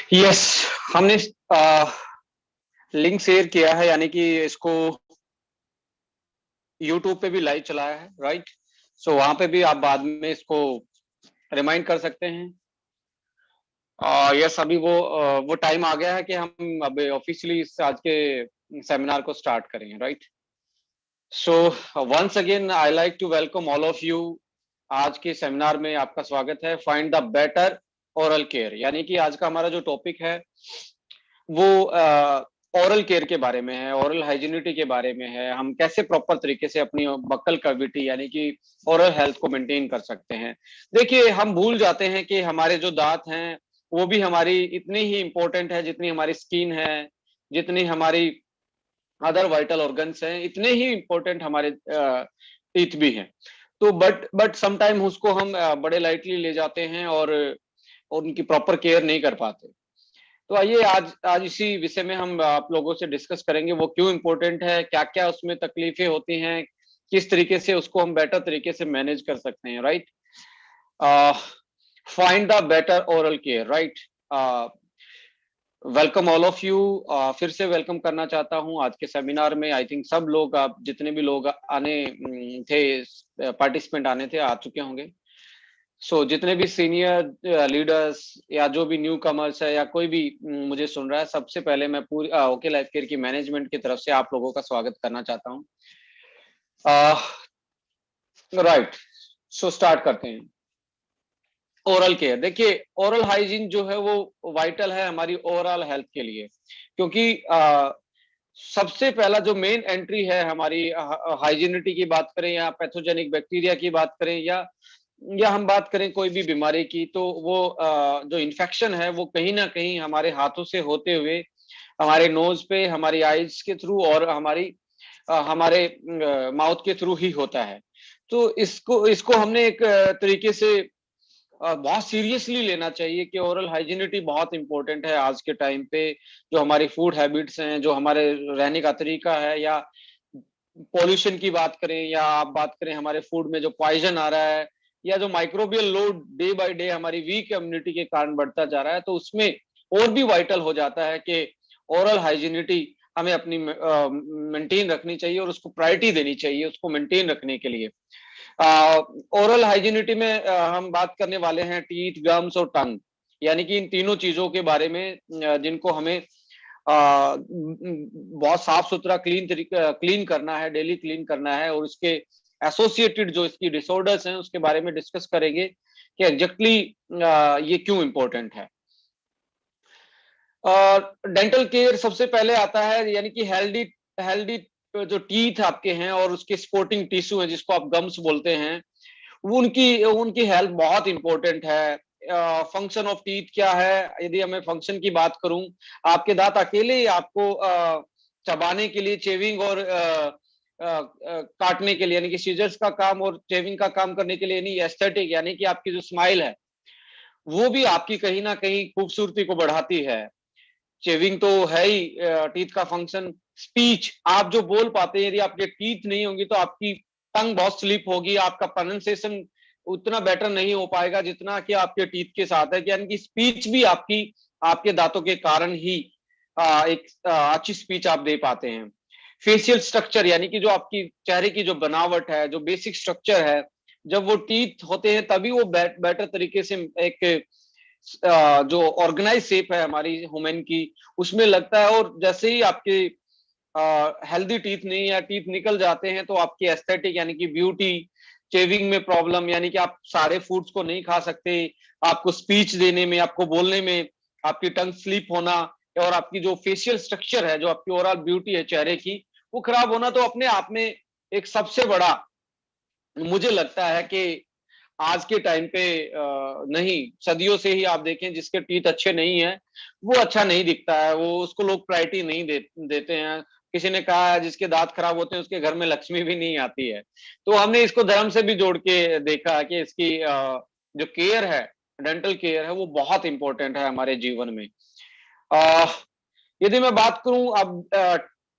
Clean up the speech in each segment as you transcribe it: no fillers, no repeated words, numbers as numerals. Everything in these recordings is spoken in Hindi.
यस। हमने लिंक शेयर किया है, यानी कि इसको यूट्यूब पे भी लाइव चलाया है, राइट। सो वहां पे भी आप बाद में इसको रिमाइंड कर सकते हैं। यस, अभी वो टाइम आ गया है कि हम अब ऑफिशियली इस आज के सेमिनार को स्टार्ट करेंगे, right. So once again I like to welcome all of you. आज के सेमिनार में आपका स्वागत है। Find the better oral care, यानी कि आज का हमारा जो टॉपिक है वो ओरल केयर के बारे में है, ओरल हाइजीनिटी के बारे में है। हम कैसे प्रॉपर तरीके से अपनी बक्कल कैविटी यानी कि ओरल हेल्थ को मेंटेन कर सकते हैं। देखिए, हम भूल जाते हैं कि हमारे जो दांत हैं वो भी हमारी इतनी ही इम्पोर्टेंट है जितनी हमारी स्किन है, जितनी हमारी अदर वाइटल ऑर्गन्स हैं, इतने ही इम्पोर्टेंट हमारे टीथ भी हैं। तो बट समटाइम उसको हम बड़े लाइटली ले जाते हैं और उनकी प्रॉपर केयर नहीं कर पाते। तो आइए आज आज इसी विषय में हम आप लोगों से डिस्कस करेंगे, वो क्यों इम्पोर्टेंट है, क्या क्या उसमें तकलीफें होती हैं, किस तरीके से उसको हम बेटर तरीके से मैनेज कर सकते हैं, right. Find the better oral care, right. Welcome all of you. फिर से वेलकम करना चाहता हूं आज के सेमिनार में। आई थिंक सब लोग, आप जितने भी लोग आने थे, पार्टिसिपेंट आने थे, आ चुके होंगे। जितने भी सीनियर लीडर्स या जो भी न्यू कमर्स है या कोई भी मुझे सुन रहा है, सबसे पहले मैं पूरी ओके लाइफ केयर की मैनेजमेंट की तरफ से आप लोगों का स्वागत करना चाहता हूँ। राइट। स्टार्ट करते हैं। ओरल केयर, देखिए, ओरल हाइजीन जो है वो वाइटल है हमारी ओवरऑल हेल्थ के लिए, क्योंकि सबसे पहला जो मेन एंट्री है हमारी हाइजीनिटी की बात करें या पैथोजेनिक बैक्टीरिया की बात करें या हम बात करें कोई भी बीमारी की, तो वो जो इन्फेक्शन है वो कहीं ना कहीं हमारे हाथों से होते हुए हमारे नोज पे, हमारी आईज के थ्रू और हमारे माउथ के थ्रू ही होता है। तो इसको इसको हमने एक तरीके से बहुत सीरियसली लेना चाहिए कि ओरल हाइजीनिटी बहुत इंपॉर्टेंट है आज के टाइम पे। जो हमारी फूड हैबिट्स हैं, जो हमारे रहने का तरीका है, या पॉल्यूशन की बात करें, या आप बात करें हमारे फूड में जो पॉइजन आ रहा है, या जो microbial load day by day हमारी वीक इम्यूनिटी के कारण बढ़ता जा रहा है, तो उसमें और भी वाइटल हो जाता है कि ओरल हाइजीनिटी हमें अपनी मेंटेन रखनी चाहिए और उसको प्रायोरिटी देनी चाहिए उसको मेंटेन रखने के लिए। ओरल हाइजीनिटी में हम बात करने वाले हैं टीथ, गम्स और टंग, यानी कि इन तीनों चीजों के बारे में जिनको हमें बहुत साफ सुथरा क्लीन करना है, डेली क्लीन करना है, और उसके एसोसिएटेड जो इसकी डिसऑर्डर्स हैं उसके बारे में डिस्कस करेंगे कि एग्जैक्टली ये क्यों इंपॉर्टेंट है। डेंटल केयर सबसे पहले आता है, यानी कि हेल्दी हेल्दी जो टीथ आपके हैं और उसके सपोर्टिंग टिश्यू है जिसको आप गम्स बोलते हैं, वो उनकी उनकी हेल्थ बहुत इंपॉर्टेंट है। फंक्शन ऑफ टीथ क्या है, यदि मैं फंक्शन की बात करूं, आपके दांत अकेले ही आपको चबाने के लिए, चेविंग और काटने के लिए, यानी कि सीजर्स का काम और चेविंग का काम करने के लिए नहीं, एस्थेटिक यानी कि आपकी जो स्माइल है वो भी आपकी कहीं ना कहीं खूबसूरती को बढ़ाती है। चेविंग तो है ही टीथ का फंक्शन। स्पीच, आप जो बोल पाते हैं, यदि आपके टीथ नहीं होंगी तो आपकी टंग बहुत स्लिप होगी, आपका प्रोनाउंसिएशन उतना बेटर नहीं हो पाएगा जितना कि आपके टीथ के साथ है। यानी कि स्पीच भी आपकी आपके दांतों के कारण ही एक अच्छी स्पीच आप दे पाते हैं। फेशियल स्ट्रक्चर, यानी कि जो आपकी चेहरे की जो बनावट है, जो बेसिक स्ट्रक्चर है, जब वो टीथ होते हैं तभी वो बेटर तरीके से एक जो ऑर्गेनाइज शेप है हमारी ह्यूमन की उसमें लगता है। और जैसे ही आपके हेल्दी टीथ नहीं या टीथ निकल जाते हैं तो आपकी एस्थेटिक यानी कि ब्यूटी, चेविंग में प्रॉब्लम, यानी कि आप सारे फूड्स को नहीं खा सकते, आपको स्पीच देने में, आपको बोलने में आपकी टंग स्लिप होना, और आपकी जो फेशियल स्ट्रक्चर है, जो आपकी ओवरऑल ब्यूटी है चेहरे की, वो खराब होना, तो अपने आप में एक सबसे बड़ा मुझे लगता है कि आज के टाइम पे नहीं, सदियों से ही आप देखें जिसके टीथ अच्छे नहीं है वो अच्छा नहीं दिखता है, वो उसको लोग प्रायोरिटी नहीं देते हैं। किसी ने कहा है जिसके दांत खराब होते हैं उसके घर में लक्ष्मी भी नहीं आती है। तो हमने इसको धर्म से भी जोड़ के देखा कि इसकी जो केयर है, डेंटल केयर है, वो बहुत इंपॉर्टेंट है हमारे जीवन में। अ, यदि मैं बात करूं अब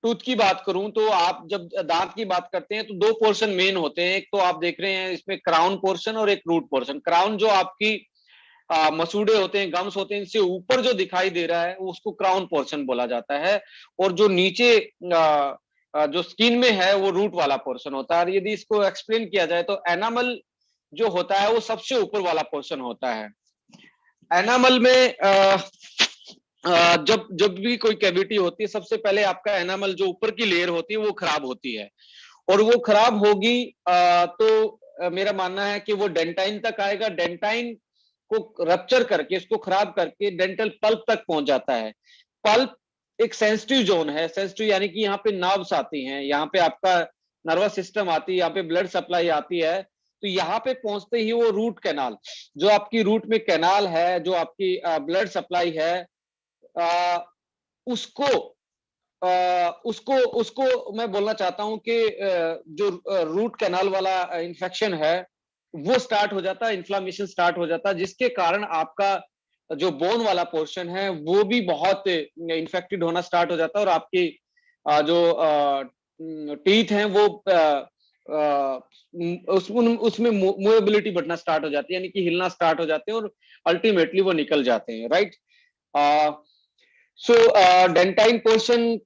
टूथ की बात करूं, तो आप जब दांत की बात करते हैं तो दो पोर्शन मेन होते हैं। एक तो आप देख रहे हैं इसमें क्राउन पोर्शन और एक रूट पोर्शन। क्राउन जो आपकी मसूड़े होते हैं, गम्स होते हैं, इनसे ऊपर जो दिखाई दे रहा है वो उसको क्राउन पोर्शन बोला जाता है। और जो नीचे जो स्किन में है वो रूट वाला पोर्शन होता है। और यदि इसको एक्सप्लेन किया जाए तो एनामल जो होता है वो सबसे ऊपर वाला पोर्शन होता है। एनामल में जब जब भी कोई कैविटी होती है, सबसे पहले आपका एनामल जो ऊपर की लेयर होती है वो खराब होती है। और वो खराब होगी तो मेरा मानना है कि वो डेंटाइन तक आएगा। डेंटाइन को रप्चर करके, इसको खराब करके डेंटल पल्प तक पहुंच जाता है। पल्प एक सेंसिटिव जोन है। सेंसिटिव यानी कि यहाँ पे नर्व्स आती हैं, यहाँ पे आपका नर्वस सिस्टम आती है, यहाँ पे ब्लड सप्लाई आती है। तो यहाँ पे पहुंचते ही वो रूट कैनाल, जो आपकी रूट में कैनाल है, जो आपकी ब्लड सप्लाई है, आ, उसको उसको उसको मैं बोलना चाहता हूं कि जो रूट कैनाल वाला इंफेक्शन है वो स्टार्ट हो जाता है, इन्फ्लामेशन स्टार्ट हो जाता है, जिसके कारण आपका जो बोन वाला पोर्शन है वो भी बहुत इन्फेक्टेड होना स्टार्ट हो जाता है। और आपकी जो टीथ हैं वो उसमें मूवेबिलिटी बढ़ना स्टार्ट हो जाती है, यानी कि हिलना स्टार्ट हो जाते हैं और अल्टीमेटली वो निकल जाते हैं, राइट। सो डेंटाइन पोर्शन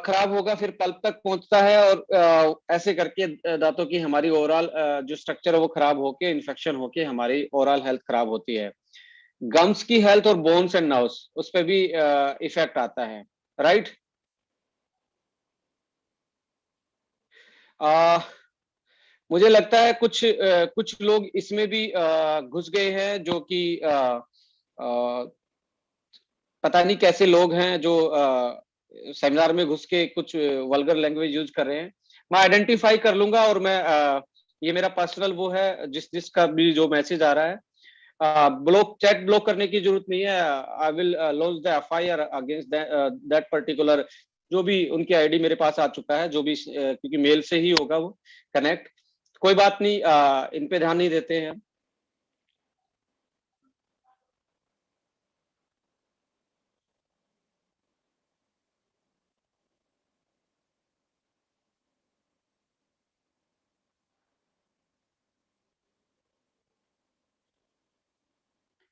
खराब होगा, फिर पल्प तक पहुंचता है, और ऐसे करके दांतों की हमारी ओवरऑल जो स्ट्रक्चर है वो खराब होके, इन्फेक्शन होके हमारी ओवरऑल हेल्थ खराब होती है। गम्स की हेल्थ और बोन्स एंड नर्व्स, उस पर भी इफेक्ट आता है, राइट। मुझे लगता है कुछ लोग इसमें भी घुस गए हैं, जो कि पता नहीं कैसे लोग हैं जो सेमिनार में घुस के कुछ वल्गर लैंग्वेज यूज कर रहे हैं। मैं आइडेंटिफाई कर लूंगा, और मैं ये मेरा पर्सनल वो है, जिसका भी जो मैसेज आ रहा है, ब्लॉक चैट ब्लॉक करने की जरूरत नहीं है। I will launch the FIR against that particular, जो भी उनकी आईडी मेरे पास आ चुका है, जो भी क्योंकि मेल से ही होगा वो कनेक्ट। कोई बात नहीं, इन पे ध्यान नहीं देते हैं।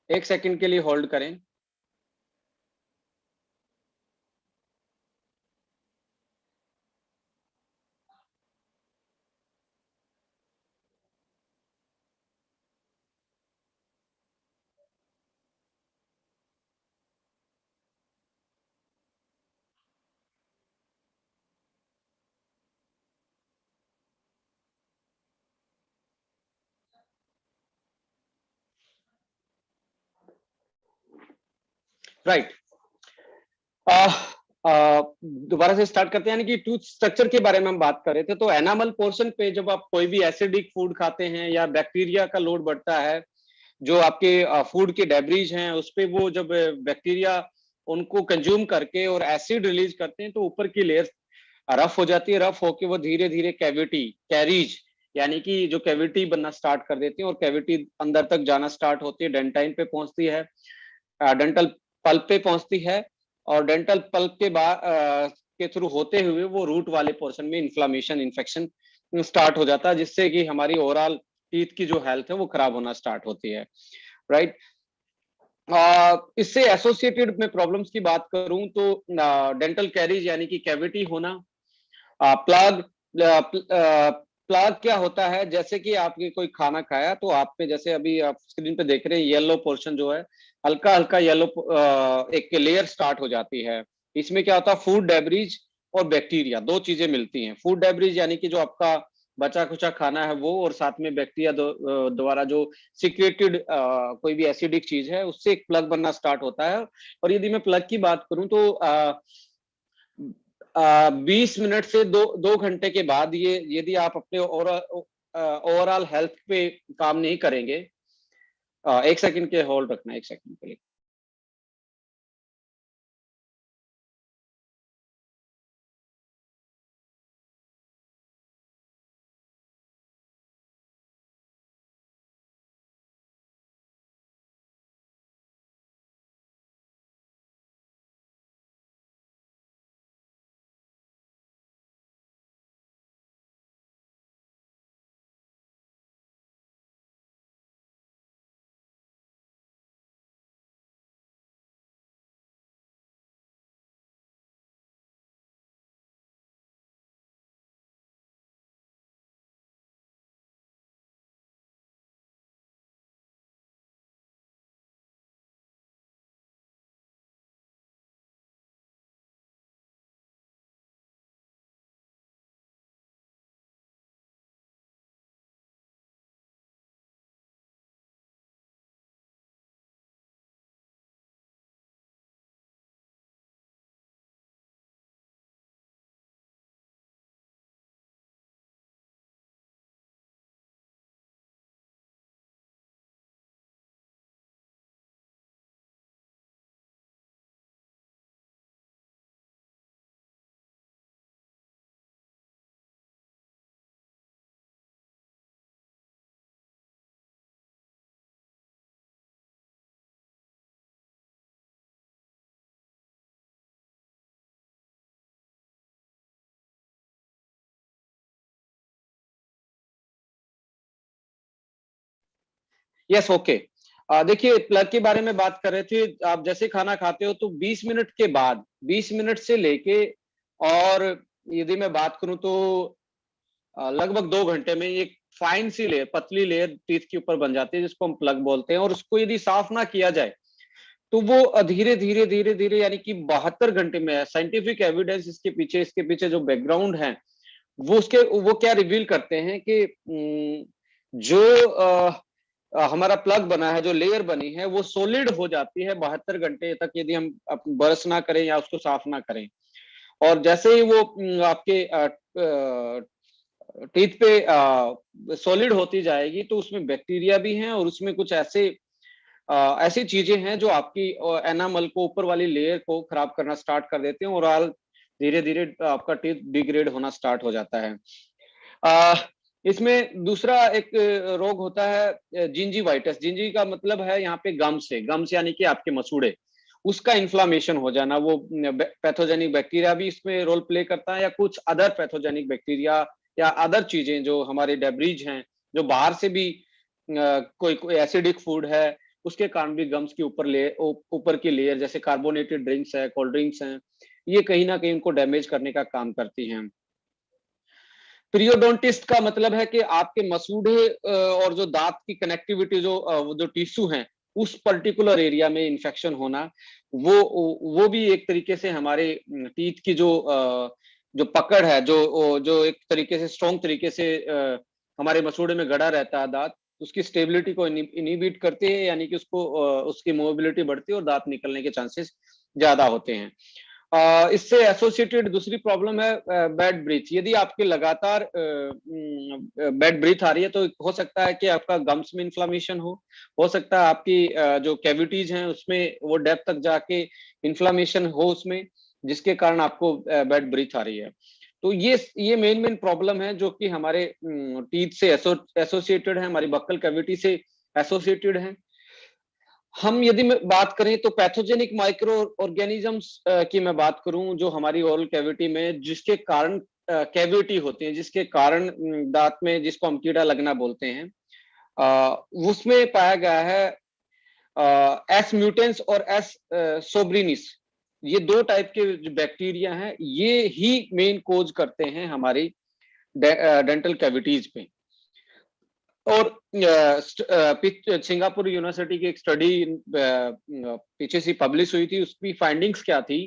एक सेकंड के लिए होल्ड करें। राइट। दोबारा से स्टार्ट करते हैं, यानी कि टूथ स्ट्रक्चर के बारे में हम बात कर रहे थे। तो एनामल पोर्शन पे जब आप कोई भी एसिडिक फूड खाते हैं या बैक्टीरिया का लोड बढ़ता है, जो आपके फूड के डेब्रीज हैं उस पे, वो जब बैक्टीरिया उनको कंज्यूम करके और एसिड रिलीज करते हैं, तो ऊपर की लेयर रफ हो जाती है। रफ होके वो धीरे धीरे कैविटी, कैरीज, यानी कि जो कैविटी बनना स्टार्ट कर देती है, और कैविटी अंदर तक जाना स्टार्ट होती है, डेंटाइन पे पहुंचती है, डेंटल पल्प पे पहुंचती है। और डेंटल पल्प के बाद के थ्रू होते हुए वो रूट वाले पोर्शन में इन्फ्लामेशन, इन्फेक्शन स्टार्ट हो जाता है, जिससे कि हमारी ओवरऑल टीथ की जो हेल्थ है वो खराब होना स्टार्ट होती है, राइट। इससे एसोसिएटेड में प्रॉब्लम्स की बात करूं तो डेंटल कैरीज यानी कि कैविटी होना, प्लाग। प्लाग क्या होता है, जैसे कि आपने कोई खाना खाया तो आप पे, जैसे अभी आप स्क्रीन पे देख रहे हैं, येलो पोर्शन जो है, हल्का हल्का येलो एक लेयर स्टार्ट हो जाती है। इसमें क्या होता है, फूड डेब्रीज और बैक्टीरिया, दो चीजें मिलती हैं। फूड डेब्रीज यानी कि जो आपका बचा खुचा खाना है वो, और साथ में बैक्टीरिया द्वारा जो सिक्रेटेड कोई भी एसिडिक चीज है, उससे एक प्लग बनना स्टार्ट होता है। और यदि मैं प्लग की बात करूं तो 20 मिनट से दो घंटे के बाद, ये यदि आप अपने ओवरऑल हेल्थ पे काम नहीं करेंगे, एक सेकंड के होल्ड रखना, एक सेकंड के लिए। Yes, okay. देखिए, प्लग के बारे में बात कर रहे थे। आप जैसे खाना खाते हो तो 20 मिनट के बाद, 20 मिनट से लेके, और यदि मैं बात करूं तो लगभग 2 घंटे में एक फाइन सी लेयर, पतली लेयर टीथ के ऊपर बन जाती है, जिसको हम प्लग बोलते हैं। और उसको यदि साफ ना किया जाए तो वो धीरे धीरे धीरे धीरे, यानी कि 72 घंटे में है। साइंटिफिक एविडेंस इसके पीछे जो बैकग्राउंड है, वो क्या रिवील करते हैं कि जो हमारा प्लग बना है, जो लेयर बनी है, वो सॉलिड हो जाती है 72 घंटे तक, यदि हम ब्रश ना करें या उसको साफ ना करें। और जैसे ही वो आपके टीथ पे सॉलिड होती जाएगी, तो उसमें बैक्टीरिया भी हैं, और उसमें कुछ ऐसी चीजें हैं जो आपकी एनामल को, ऊपर वाली लेयर को खराब करना स्टार्ट कर देते हैं, और आल धीरे धीरे आपका टीथ डिग्रेड होना स्टार्ट हो जाता है। अ, इसमें दूसरा एक रोग होता है जिंजीवाइटिस। जिंजी का मतलब है यहाँ पे गम्स यानी कि आपके मसूड़े, उसका इन्फ्लामेशन हो जाना। वो पैथोजेनिक बैक्टीरिया भी इसमें रोल प्ले करता है, या कुछ अदर पैथोजेनिक बैक्टीरिया या अदर चीजें जो हमारे डेब्रीज हैं, जो बाहर से भी कोई कोई एसिडिक फूड है, उसके कारण भी गम्स के ऊपर की लेयर, जैसे कार्बोनेटेड ड्रिंक्स है, कोल्ड ड्रिंक्स हैं, ये कहीं ना कहीं उनको डैमेज करने का काम करती हैं। पीरियोडोंटिस्ट का मतलब है कि आपके मसूड़े और जो दांत की कनेक्टिविटी, जो टिश्यू हैं, उस पर्टिकुलर एरिया में इंफेक्शन होना, वो भी एक तरीके से हमारे टीथ की जो पकड़ है, जो एक तरीके से स्ट्रॉन्ग तरीके से हमारे मसूड़े में गड़ा रहता है दांत, उसकी स्टेबिलिटी को इनिबिट करते हैं, यानी कि उसकी मोबिलिटी बढ़ती है और दांत निकलने के चांसेस ज्यादा होते हैं। इससे एसोसिएटेड दूसरी प्रॉब्लम है बैड ब्रीथ। यदि आपके लगातार बैड ब्रीथ आ रही है, तो हो सकता है कि आपका गम्स में इन्फ्लामेशन हो सकता है आपकी जो कैविटीज हैं उसमें वो डेप्थ तक जाके इन्फ्लामेशन हो उसमें, जिसके कारण आपको बैड ब्रीथ आ रही है। तो ये मेन प्रॉब्लम है जो कि हमारे टीथ से एसोसिएटेड है, हमारी बक्कल कैविटी से एसोसिएटेड है। हम यदि बात करें तो पैथोजेनिक माइक्रो ऑर्गेनिजम्स की मैं बात करूं, जो हमारी ओरल कैविटी में, जिसके कारण कैविटी होती है, जिसके कारण दांत में, जिसको हम कीड़ा लगना बोलते हैं, उसमें पाया गया है एस म्यूटेंस और एस सोब्रिनिस। ये 2 टाइप के जो बैक्टीरिया हैं, ये ही मेन कोज करते हैं हमारी डेंटल कैविटीज पे। और सिंगापुर यूनिवर्सिटी की एक स्टडी पीछे से पब्लिश हुई थी, उसकी फाइंडिंग्स क्या थी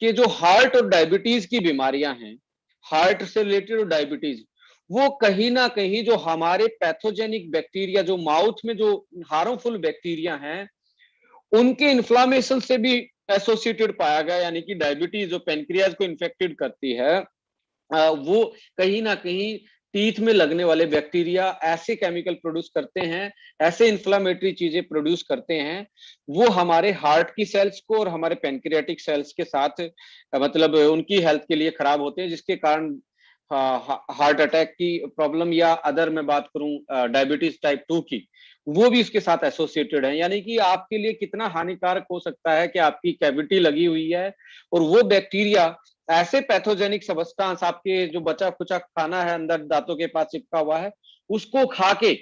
कि जो हार्ट और डायबिटीज की बीमारियां हैं, हार्ट से रिलेटेड और डायबिटीज, वो कहीं ना कहीं जो हमारे पैथोजेनिक बैक्टीरिया, जो माउथ में जो हार्मफुल बैक्टीरिया हैं, उनके इन्फ्लामेशन से भी एसोसिएटेड पाया गया। यानी कि डायबिटीज जो पेनक्रियाज को इन्फेक्टेड करती है, वो कहीं ना कहीं टीथ में लगने वाले बैक्टीरिया ऐसे केमिकल प्रोड्यूस करते हैं, ऐसे इन्फ्लामेटरी चीजें प्रोड्यूस करते हैं, वो हमारे हार्ट की सेल्स को और हमारे पेनक्रियाटिक सेल्स के साथ मतलब उनकी हेल्थ के लिए खराब होते हैं, जिसके कारण हार्ट अटैक की प्रॉब्लम, या अदर मैं बात करूं डायबिटीज टाइप 2 की, वो भी इसके साथ एसोसिएटेड है। यानी कि आपके लिए कितना हानिकारक हो सकता है कि आपकी कैविटी लगी हुई है, और वो बैक्टीरिया ऐसे पैथोजेनिक सबस्टांस, आपके जो बचा खुचा खाना है अंदर दांतों के पास चिपका हुआ है, उसको खा के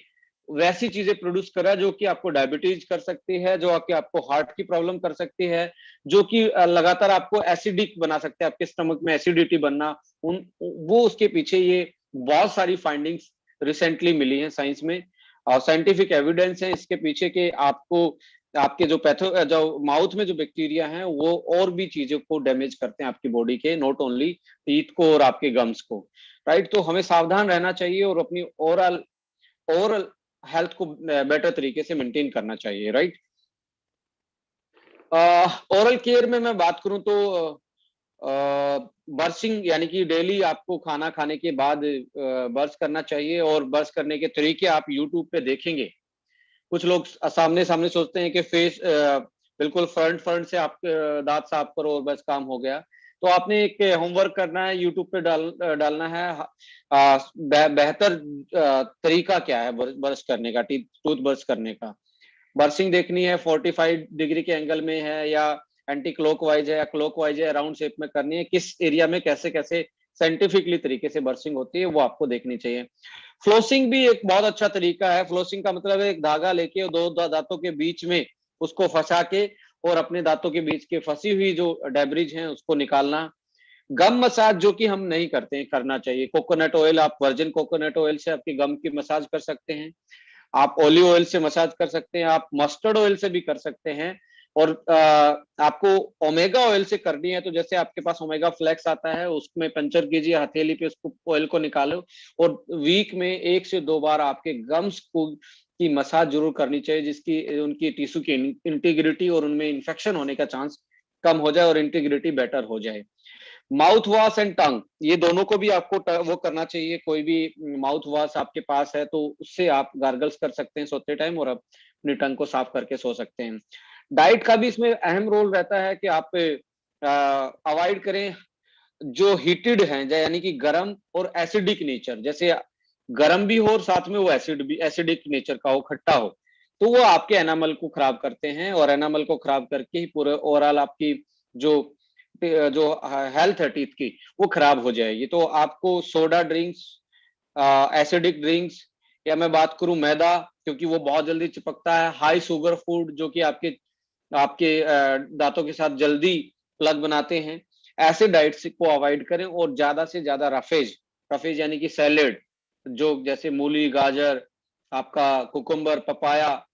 वैसी चीजें प्रोड्यूस कर रहा है, जो कि आपको डायबिटीज कर सकती है, जो कि आपको हार्ट की प्रॉब्लम कर सकती है, जो कि लगातार आपको एसिडिक बना सकते हैं, आपके स्टमक में एसिडिटी बनना। वो उसके पीछे ये बहुत सारी फाइंडिंग्स रिसेंटली मिली हैं साइंस में, और साइंटिफिक एविडेंस है इसके पीछे के आपको, आपके जो माउथ में जो बैक्टीरिया हैं, वो और भी चीजों को डैमेज करते हैं आपकी बॉडी के, नॉट ओनली टीथ को और आपके गम्स को। राइट, तो हमें सावधान रहना चाहिए और अपनी ओवरऑल ओवरऑल हेल्थ को बेटर तरीके से मेंटेन करना चाहिए। राइट, ओरल केयर में मैं बात करूं तो बर्सिंग, यानी कि डेली आपको खाना खाने के बाद बर्स करना चाहिए, और बर्स करने के तरीके आप यूट्यूब पे देखेंगे। कुछ लोग सामने सामने सोचते हैं कि फेस बिल्कुल फ्रंट फ्रंट से आप दांत साफ करो और बस काम हो गया। तो आपने एक होमवर्क करना है, यूट्यूब पे डालना है बेहतर तरीका क्या है ब्रश करने का, टूथ ब्रश करने का। बर्सिंग देखनी है 45 डिग्री के एंगल में है, या एंटी क्लॉकवाइज है, या क्लॉकवाइज है, राउंड शेप में करनी है, किस एरिया में कैसे कैसे साइंटिफिकली तरीके से बर्सिंग होती है, वो आपको देखनी चाहिए। फ्लोसिंग भी एक बहुत अच्छा तरीका है। फ्लोसिंग का मतलब है एक धागा लेके दो दांतों के बीच में उसको फंसा के और अपने दांतों के बीच के फंसी हुई जो डेब्रिज हैं उसको निकालना। गम मसाज जो कि हम नहीं करते हैं, करना चाहिए। कोकोनट ऑयल, आप वर्जिन कोकोनट ऑयल से आपकी गम की मसाज कर सकते हैं, आप ओलिव ऑयल से मसाज कर सकते हैं, आप मस्टर्ड ऑयल से भी कर सकते हैं। और आपको ओमेगा ऑयल से करनी है तो जैसे आपके पास ओमेगा फ्लेक्स आता है, उसमें पंचर कीजिए हथेली पे, उसको ऑयल को निकालो और वीक में 1 से 2 बार आपके गम्स को की मसाज जरूर करनी चाहिए, जिसकी उनकी टिश्यू की इंटीग्रिटी और उनमें इंफेक्शन होने का चांस कम हो जाए और इंटीग्रिटी बेटर हो जाए। माउथ वॉश एंड टंग, ये दोनों को भी आपको वो करना चाहिए। कोई भी माउथ वॉश आपके पास है तो उससे आप गार्गल्स कर सकते हैं सोते टाइम और अपनी टंग को साफ करके सो सकते हैं। डाइट का भी इसमें अहम रोल रहता है कि आप अवॉइड करें जो हीटेड हैं, यानी कि गर्म और एसिडिक नेचर, जैसे गर्म भी हो और साथ में वो एसिडिक नेचर का हो, खट्टा हो, तो वो आपके एनामल को खराब करते हैं और एनामल को खराब करके ही पूरे ओवरऑल आपकी जो जो हेल्थ है टीथ की वो खराब हो जाएगी। तो आपको सोडा ड्रिंक्स, एसिडिक ड्रिंक्स, या मैं बात करूं मैदा, क्योंकि वो बहुत जल्दी चिपकता है, हाई शुगर फूड जो कि आपके आपके दांतों के साथ जल्दी प्लग बनाते हैं, ऐसे डाइट्स को अवॉइड करें। और ज्यादा से ज्यादा रफेज, रफेज यानी कि सैलेड, जो जैसे मूली, गाजर, आपका कुकुम्बर, पपाया,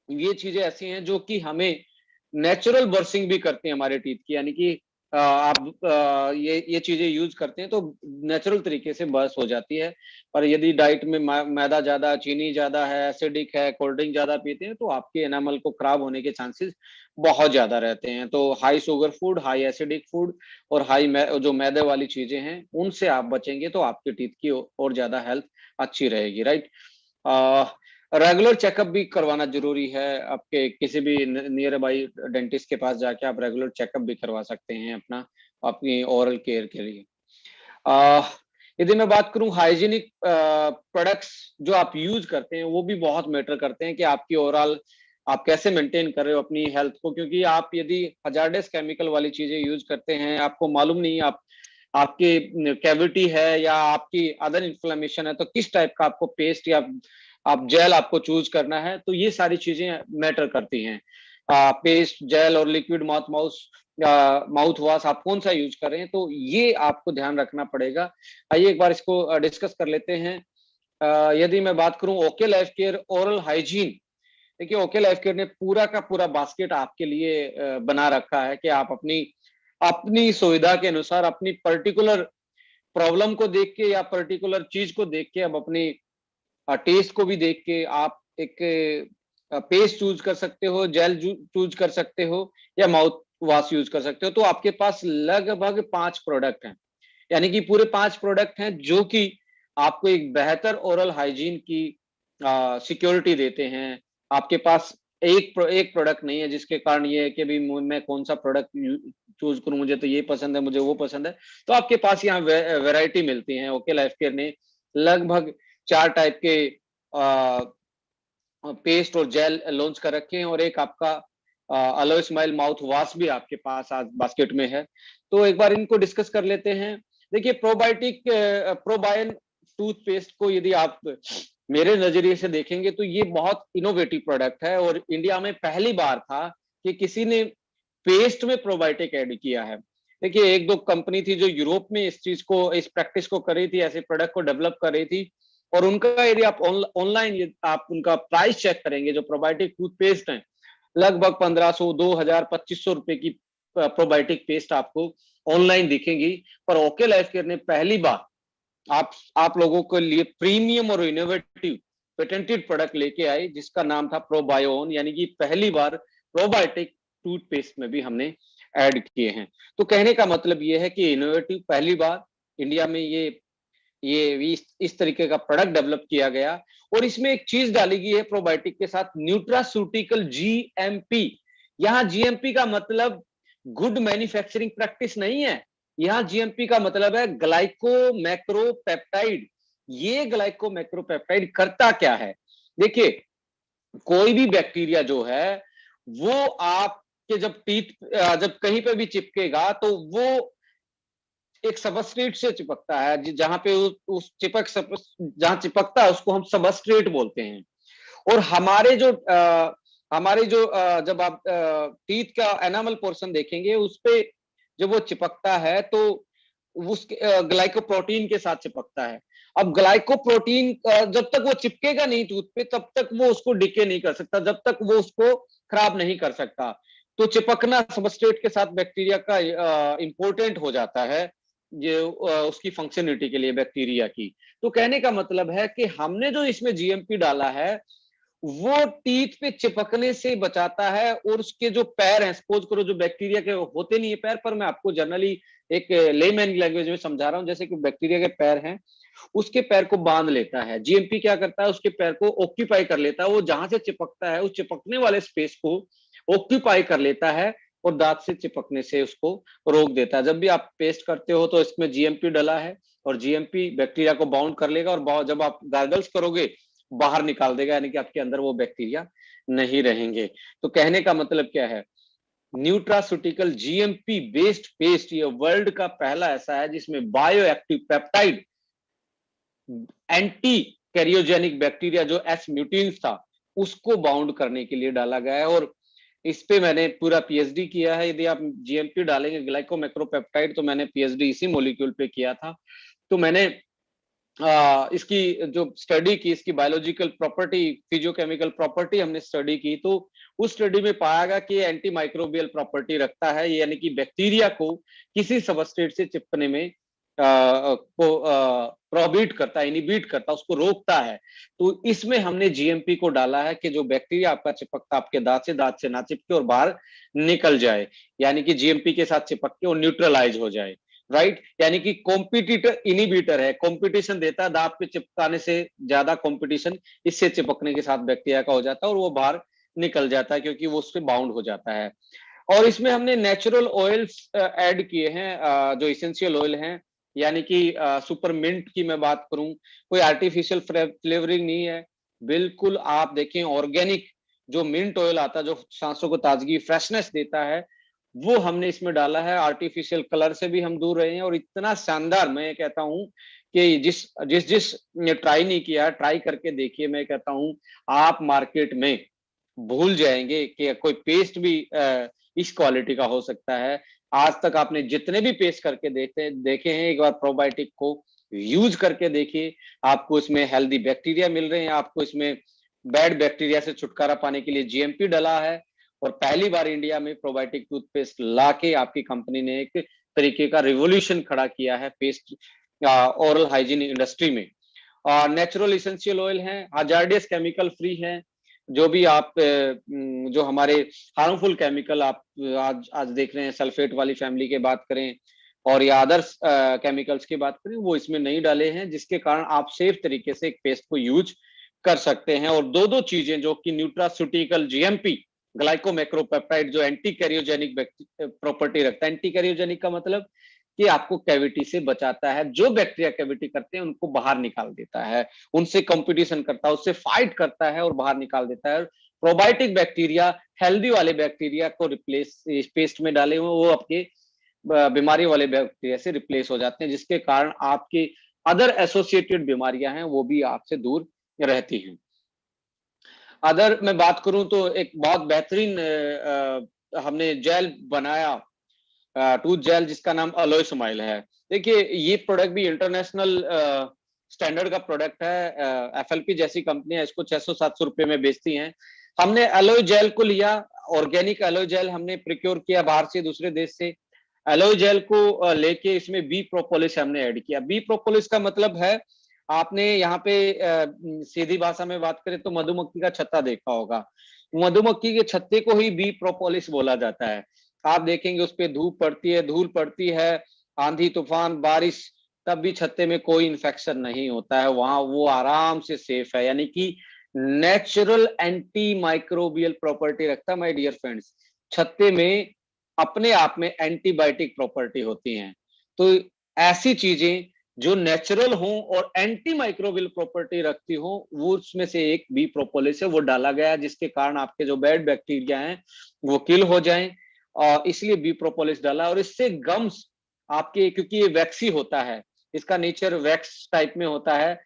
ये चीजें ऐसी हैं जो कि हमें नेचुरल बर्सिंग भी करती हैं हमारे टीथ की, यानी कि आप ये चीजें यूज करते हैं तो नेचुरल तरीके से बर्स हो जाती है। पर यदि डाइट में मैदा ज्यादा, चीनी ज्यादा है, एसिडिक है, कोल्ड ड्रिंक ज्यादा पीते हैं तो आपके एनामल को खराब होने के चांसेस बहुत ज्यादा रहते हैं। तो high sugar food, high acidic food और जो मैदे वाली चीजें हैं उनसे आप बचेंगे तो आपके टीथ की और ज्यादा हेल्थ अच्छी रहेगी, राइट। रेगुलर चेकअप भी करवाना जरूरी है। आपके किसी भी नियर बाई डेंटिस्ट के पास जाके आप रेगुलर चेकअप भी करवा सकते हैं अपना, अपनी ओरल केयर के लिए। यदि मैं बात करूं हाइजीनिक प्रोडक्ट्स जो आप यूज करते हैं, वो भी बहुत मैटर करते हैं कि आपकी ओवरऑल आप कैसे मेंटेन कर रहे हो अपनी हेल्थ को। क्योंकि आप यदि हजार्डस केमिकल वाली चीजें यूज करते हैं, आपको मालूम नहीं आप आपकी कैविटी है या आपकी अदर इन्फ्लेमेशन है, तो किस टाइप का आपको पेस्ट या आप जेल आपको चूज करना है, तो ये सारी चीजें मैटर करती हैं। पेस्ट, जेल और लिक्विड माउथ वॉश आप कौन सा यूज कर रहे हैं, तो ये आपको ध्यान रखना पड़ेगा। आइए एक बार इसको डिस्कस कर लेते हैं। यदि मैं बात करूं okay life care oral hygiene, देखिए ओके लाइफ केयर ने पूरा का पूरा बास्केट आपके लिए बना रखा है कि आप अपनी अपनी सुविधा के अनुसार, अपनी पर्टिकुलर प्रॉब्लम को देख के या पर्टिकुलर चीज को देख के, अब अपनी टेस्ट को भी देख के आप एक पेस्ट चूज कर सकते हो, जेल चूज कर सकते हो या माउथ वॉश यूज कर सकते हो। तो आपके पास लगभग 5 प्रोडक्ट हैं, यानी कि पूरे 5 प्रोडक्ट हैं जो कि आपको एक बेहतर ओरल हाइजीन की सिक्योरिटी देते हैं। आपके पास एक प्रोडक्ट नहीं है जिसके कारण ये है कि भी मैं कौन सा प्रोडक्ट चूज करूं, मुझे तो ये पसंद है, मुझे वो पसंद है। तो आपके पास यहाँ वैरायटी मिलती है। ओके लाइफ केयर ने लगभग 4 टाइप के पेस्ट और जेल लॉन्च कर रखे हैं और एक आपका अलो स्माइल माउथ वॉश भी आपके पास आज बास्केट में है। तो एक बार इनको डिस्कस कर लेते हैं। देखिए प्रोबायन टूथपेस्ट को यदि आप मेरे नजरिए से देखेंगे तो ये बहुत इनोवेटिव प्रोडक्ट है और इंडिया में पहली बार था कि किसी ने पेस्ट में प्रोबायोटिक ऐड किया है। देखिए एक दो कंपनी थी जो यूरोप में इस चीज को, इस प्रैक्टिस को कर रही थी, ऐसे प्रोडक्ट को डेवलप कर रही थी। और उनका यदि आप ऑनलाइन आप उनका प्राइस चेक करेंगे, जो प्रोबायोटिक टूथपेस्ट है, लगभग 1500, 2000, 2500 रुपए की प्रोबायोटिक पेस्ट आपको ऑनलाइन दिखेंगी। पर ओके लाइफ केयर ने पहली बार आप लोगों के लिए प्रीमियम और इनोवेटिव पेटेंटेड प्रोडक्ट लेके आई जिसका नाम था प्रोबायोन, यानी कि पहली बार प्रोबायोटिक टूथपेस्ट में भी हमने ऐड किए हैं। तो कहने का मतलब ये है कि इनोवेटिव पहली बार इंडिया में ये इस तरीके का प्रोडक्ट डेवलप किया गया। और इसमें एक चीज डाली गई है प्रोबायोटिक के साथ, न्यूट्रास्यूटिकल जीएमपी। यहाँ जीएमपी का मतलब गुड मैन्युफैक्चरिंग प्रैक्टिस नहीं है, यहाँ जीएमपी का मतलब है ग्लाइको मैक्रोपेप्टाइड। ये ग्लाइको मैक्रोपेप्टाइड करता क्या है? देखिए कोई भी बैक्टीरिया जो है वो आपके जब कहीं पे भी चिपकेगा तो वो एक सबस्ट्रेट से चिपकता है, जहां पे उस जहां चिपकता है उसको हम सबस्ट्रेट बोलते हैं। और हमारे जो जब आप टीथ का एनामल पोर्शन देखेंगे उस पे जब वो चिपकता है तो उसके ग्लाइकोप्रोटीन के साथ चिपकता है। अब ग्लाइकोप्रोटीन जब तक वो चिपकेगा नहीं टूथ पे तब तक वो उसको डिके नहीं कर सकता, जब तक वो उसको खराब नहीं कर सकता। तो चिपकना सबस्ट्रेट के साथ बैक्टीरिया का इंपॉर्टेंट हो जाता है, ये उसकी फंक्शनलिटी के लिए बैक्टीरिया की। तो कहने का मतलब है कि हमने जो इसमें जीएमपी डाला है वो टीथ पे चिपकने से बचाता है, और उसके जो पैर हैं, सपोज करो जो बैक्टीरिया के होते नहीं है पैर, पर मैं आपको जनरली एक लेमैन लैंग्वेज में समझा रहा हूं, जैसे कि बैक्टीरिया के पैर हैं, उसके पैर को बांध लेता है। जीएमपी क्या करता है, उसके पैर को ऑक्यूपाई कर लेता है, वो जहां से चिपकता है उस चिपकने वाले स्पेस को ऑक्यूपाई कर लेता है और दांत से चिपकने से उसको रोक देता है। जब भी आप पेस्ट करते हो तो इसमें जीएमपी डला है, और जीएमपी बैक्टीरिया को बाउंड कर लेगा, और जब आप गार्गल्स करोगे बाहर निकाल देगा, यानी कि आपके अंदर वो बैक्टीरिया नहीं रहेंगे। तो कहने का मतलब क्या है, न्यूट्रास्यूटिकल जीएमपी बेस्ड पेस्ट ये वर्ल्ड का पहला ऐसा है जिसमें bio active peptide anti cariogenic bacteria जो एस म्यूटेंस था उसको बाउंड करने के लिए डाला गया है। और इस पे मैंने पूरा पीएचडी किया है। यदि आप जीएमपी डालेंगे ग्लाइकोमैक्रोपेप्टाइड, तो मैंने पीएचडी इसी मॉलिक्यूल पे किया था। तो मैंने इसकी जो स्टडी की, इसकी बायोलॉजिकल प्रॉपर्टी, फिजियोकेमिकल प्रॉपर्टी हमने स्टडी की, तो उस स्टडी में पाया गया कि एंटी माइक्रोबियल प्रॉपर्टी रखता है, यानी कि बैक्टीरिया को किसी सबस्ट्रेट से चिपकने में प्रोहिबिट करता है, इनिबिट करता है, उसको रोकता है। तो इसमें हमने जीएमपी को डाला है कि जो बैक्टीरिया आपका चिपकता आपके दांत से ना चिपके और बाहर निकल जाए, यानी कि जीएमपी के साथ चिपक के वो न्यूट्रलाइज हो जाए। राइट, यानी कि कॉम्पिटिटर इनिबिटर है, कंपटीशन देता है, दांत पे चिपकाने से ज्यादा कंपटीशन इससे चिपकने के साथ बैक्टीरिया का हो जाता है और वो बाहर निकल जाता है, क्योंकि वो उससे बाउंड हो जाता है। और इसमें हमने नेचुरल ऑयल्स ऐड किए हैं, जो इसेंशियल ऑयल हैं, यानी कि सुपरमिंट की मैं बात करूं, कोई आर्टिफिशियल फ्लेवरिंग नहीं है, बिल्कुल आप देखें ऑर्गेनिक जो मिंट ऑयल आता है, जो सांसों को ताजगी फ्रेशनेस देता है, वो हमने इसमें डाला है। आर्टिफिशियल कलर से भी हम दूर रहे हैं, और इतना शानदार, मैं कहता हूं कि जिस जिस जिस ने ट्राई नहीं किया ट्राई करके देखिए। मैं कहता हूं आप मार्केट में भूल जाएंगे कि कोई पेस्ट भी इस क्वालिटी का हो सकता है। आज तक आपने जितने भी पेस्ट करके देखे हैं, एक बार प्रोबायोटिक को यूज करके देखिए, आपको इसमें हेल्दी बैक्टीरिया मिल रहे हैं, आपको इसमें बैड बैक्टीरिया से छुटकारा पाने के लिए जीएमपी डला है। और पहली बार इंडिया में प्रोबायोटिक टूथपेस्ट लाके आपकी कंपनी ने एक तरीके का रिवोल्यूशन खड़ा किया है पेस्ट ओरल हाइजीन इंडस्ट्री में। नेचुरल इसेंशियल ऑयल है, हजार्डियस केमिकल फ्री है। जो भी आप जो हमारे हार्मफुल केमिकल आप आज आज देख रहे हैं, सल्फेट वाली फैमिली की बात करें और या अदर्स केमिकल्स की बात करें, वो इसमें नहीं डाले हैं, जिसके कारण आप सेफ तरीके से एक पेस्ट को यूज कर सकते हैं। और दो चीजें जो कि न्यूट्रास्यूटिकल जीएमपी ग्लाइकोमैक्रोपेप्टाइड जो एंटी कैरियोजेनिक प्रॉपर्टी रखता है। एंटी कैरियोजेनिक का मतलब कि आपको कैविटी से बचाता है, जो बैक्टीरिया कैविटी करते हैं उनको बाहर निकाल देता है, उनसे कंपटीशन करता है, उससे फाइट करता है और बाहर निकाल देता है। प्रोबायोटिक बैक्टीरिया हेल्दी वाले बैक्टीरिया को रिप्लेस पेस्ट में डाले हुए वो आपके बीमारी वाले बैक्टीरिया से रिप्लेस हो जाते हैं, जिसके कारण आपकी अदर एसोसिएटेड बीमारियां हैं वो भी आपसे दूर रहती हैं। अदर मैं बात करूं तो एक बहुत बेहतरीन हमने जेल बनाया, टूथ जेल, जिसका नाम अलोय स्माइल है। देखिए ये प्रोडक्ट भी इंटरनेशनल स्टैंडर्ड का प्रोडक्ट है। एफएलपी जैसी कंपनियां इसको 600-700 रुपए में बेचती हैं। हमने एलोय जेल को लिया, ऑर्गेनिक एलोय जेल हमने प्रिक्योर किया बाहर से, दूसरे देश से। एलोय जेल को लेके इसमें बी प्रोपोलिस हमने ऐड किया। बी प्रोपोलिस का मतलब है, आपने यहाँ पे सीधी भाषा में बात करें तो मधुमक्खी का छत्ता देखा होगा, मधुमक्खी के छत्ते को ही बी प्रोपोलिस बोला जाता है। आप देखेंगे उस पर धूप पड़ती है, धूल पड़ती है, आंधी तूफान बारिश, तब भी छत्ते में कोई इन्फेक्शन नहीं होता है, वहां वो आराम से सेफ है, यानी कि नेचुरल एंटी माइक्रोबियल प्रॉपर्टी रखता है। माय डियर फ्रेंड्स, छत्ते में अपने आप में एंटीबायोटिक प्रॉपर्टी होती हैं। तो ऐसी चीजें जो नेचुरल हो और एंटी माइक्रोबियल प्रॉपर्टी रखती हो, वो उसमें से एक बी प्रोपोलिस है, वो डाला गया, जिसके कारण आपके जो बैड बैक्टीरिया हैं वो किल हो जाएं, और इसलिए बी प्रोपोलिस डाला। और इससे गम्स आपके, क्योंकि ये वैक्सी होता है, इसका नेचर वैक्स टाइप में होता है,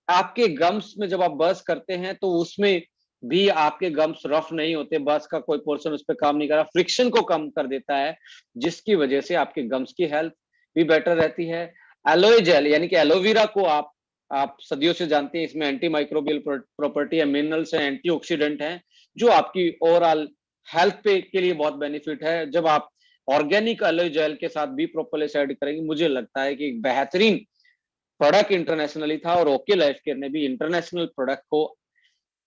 आपके गम्स में जब आप बर्स करते हैं तो उसमें भी आपके गम्स रफ नहीं होते, बर्स का कोई पोर्शन उस पे काम नहीं कर रहा, फ्रिक्शन को कम कर देता है, जिसकी वजह से आपके गम्स की हेल्थ भी बेटर रहती है। एलोए जेल यानी कि एलोवेरा को आप सदियों से जानते हैं, इसमें एंटी माइक्रोबियल प्रॉपर्टी है, मिनरल्स हैं, एंटीऑक्सीडेंट हैं, जो आपकी ओवरऑल हेल्थ पे के लिए बहुत बेनिफिट है। जब आप ऑर्गेनिक एलोए जेल के साथ बी प्रोपोलिस ऐड करेंगे, मुझे लगता है कि एक बेहतरीन प्रोडक्ट इंटरनेशनली था, और ओके लाइफ केयर ने भी इंटरनेशनल प्रोडक्ट को